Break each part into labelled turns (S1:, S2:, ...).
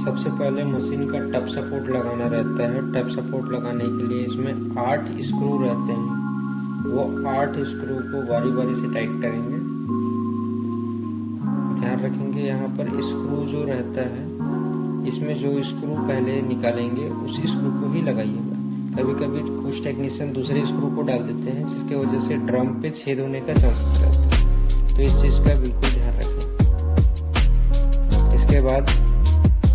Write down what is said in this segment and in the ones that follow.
S1: सबसे पहले मशीन का टप सपोर्ट लगाना रहता है। टप सपोर्ट लगाने के लिए इसमें 8 स्क्रू रहते हैं। वो 8 स्क्रू को बारी बारी से टाइट करेंगे। ध्यान रखेंगे यहाँ पर स्क्रू जो रहता है, इसमें जो स्क्रू पहले निकालेंगे उसी स्क्रू को ही लगाइएगा। कभी कभी कुछ टेक्नीशियन दूसरे स्क्रू को डाल देते हैं, जिसके वजह से ड्रम पे छेद होने का चांसेस रहता है। तो इस चीज़ का बिल्कुल ध्यान रखें। इसके बाद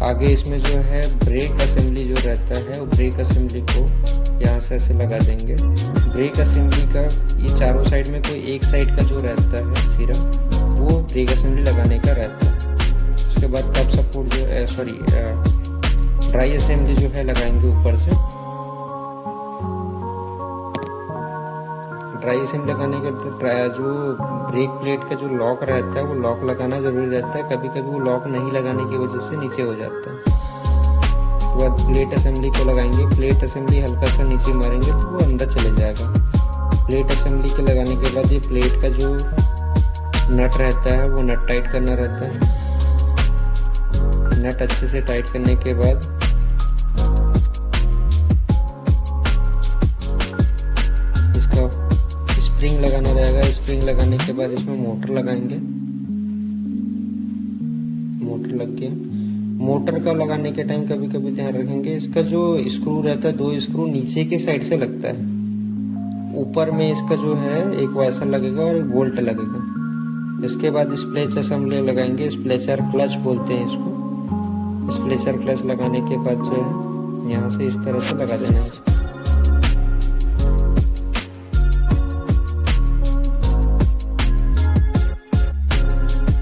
S1: आगे इसमें जो है ब्रेक असेंबली जो रहता है, वो ब्रेक असेंबली को यहाँ से ऐसे लगा देंगे। ब्रेक असेंबली का ये चारों साइड में कोई एक साइड का जो रहता है सिरा, वो ब्रेक असेंबली लगाने का रहता है। उसके बाद टप सपोर्ट जो ड्राई असेंबली जो है लगाएंगे ऊपर से। ड्राई असेंबली लगाने के बाद जो ब्रेक प्लेट का जो लॉक रहता है, वो लॉक लगाना जरूरी रहता है। कभी कभी वो लॉक नहीं लगाने की वजह से नीचे हो जाता है। उसके बाद प्लेट असेंबली को लगाएंगे। प्लेट असेंबली हल्का सा नीचे मारेंगे तो वो अंदर चले जाएगा। प्लेट असेंबली के लगाने के बाद ये प्लेट का जो नट रहता है, वो नट टाइट करना रहता है। नट अच्छे से टाइट करने के बाद इसका स्प्रिंग लगाना रहेगा। स्प्रिंग लगाने के बाद इसमें मोटर लगाएंगे। मोटर लग गया। मोटर का लगाने के टाइम कभी कभी ध्यान रखेंगे, इसका जो स्क्रू रहता है, 2 स्क्रू नीचे के साइड से लगता है। ऊपर में इसका जो है एक वाइसर लगेगा और एक बोल्ट लगेगा। इसके बाद स्प्लेच असेंबली लगाएंगे। स्प्लेचर क्लच बोलते हैं इसको। स्प्लेचर क्लच लगाने के बाद जो है यहाँ से इस तरह से लगा देना है।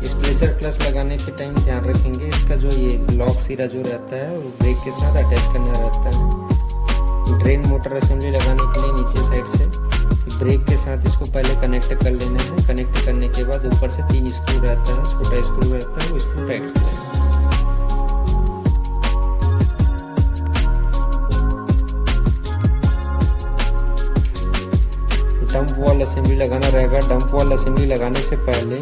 S1: स्प्लेचर क्लच लगाने के टाइम ध्यान रखेंगे, इसका जो ये लॉक सिरा जो रहता है वो ब्रेक के साथ अटैच करना रहता है। ड्रेन मोटर असेंबली लगाने के लिए नीचे साइड से ब्रेक के साथ इसको पहले कनेक्ट कर लेना है। कनेक्ट करने के बाद ऊपर से 3 स्क्रू रहता है, छोटा स्क्रू रहता है, वो स्क्रू टाइट कर लेना है। डंप वॉल असेंबली लगाना रहेगा। डंप वॉल असेंबली लगाने से पहले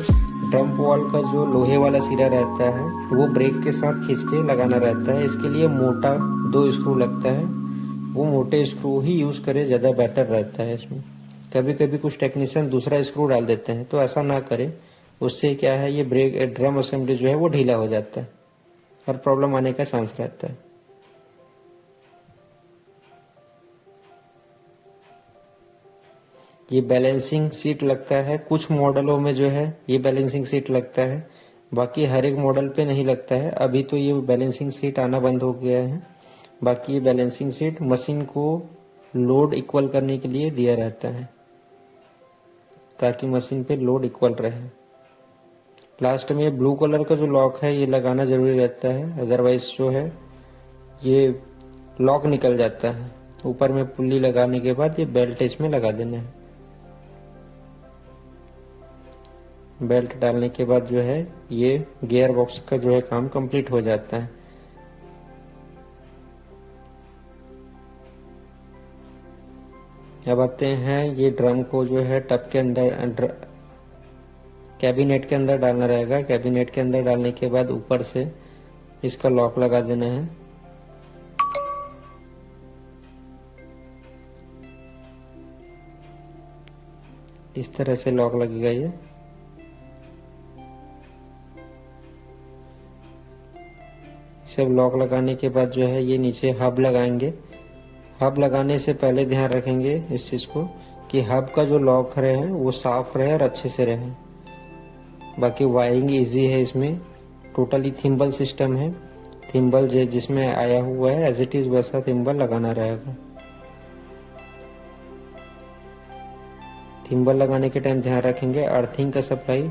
S1: डंप वॉल का जो लोहे वाला सिरा रहता है, वो ब्रेक के साथ खींच के लगाना रहता है। इसके लिए मोटा 2 स्क्रू लगता है। वो मोटे स्क्रू ही यूज करें, ज़्यादा बेटर रहता है इसमें। कभी कभी कुछ टेक्नीशियन दूसरा स्क्रू डाल देते हैं, तो ऐसा ना करें। उससे क्या है, ये ब्रेक ड्रम असेंबली जो है वो ढीला हो जाता है और प्रॉब्लम आने का चांस रहता है। ये बैलेंसिंग सीट लगता है। कुछ मॉडलों में जो है ये बैलेंसिंग सीट लगता है, बाकी हर एक मॉडल पे नहीं लगता है। अभी तो ये बैलेंसिंग सीट आना बंद हो गया है। बाकी ये बैलेंसिंग सीट मशीन को लोड इक्वल करने के लिए दिया रहता है, ताकि मशीन पे लोड इक्वल रहे। लास्ट में ब्लू कलर का जो लॉक है ये लगाना जरूरी रहता है, अदरवाइज जो है ये लॉक निकल जाता है। ऊपर में पुल्ली लगाने के बाद ये बेल्ट इसमें लगा देना है। बेल्ट डालने के बाद जो है ये गियर बॉक्स का जो है काम कंप्लीट हो जाता है। अब आते हैं, ये ड्रम को जो है टब के अंदर कैबिनेट के अंदर डालना रहेगा। कैबिनेट के अंदर डालने के बाद ऊपर से इसका लॉक लगा देना है। इस तरह से लॉक लगेगा ये। सब लॉक लगाने के बाद जो है ये नीचे हब लगाएंगे। हब लगाने से पहले ध्यान रखेंगे इस चीज को कि हब का जो लॉक रहे वो साफ रहे और अच्छे से रहे। बाकी वायरिंग इजी है इसमें। टोटली थिम्बल सिस्टम है। थिम्बल जिसमें आया हुआ है एज इट इज वैसा थिम्बल लगाना रहेगा। थिम्बल लगाने के टाइम ध्यान रखेंगे अर्थिंग का सप्लाई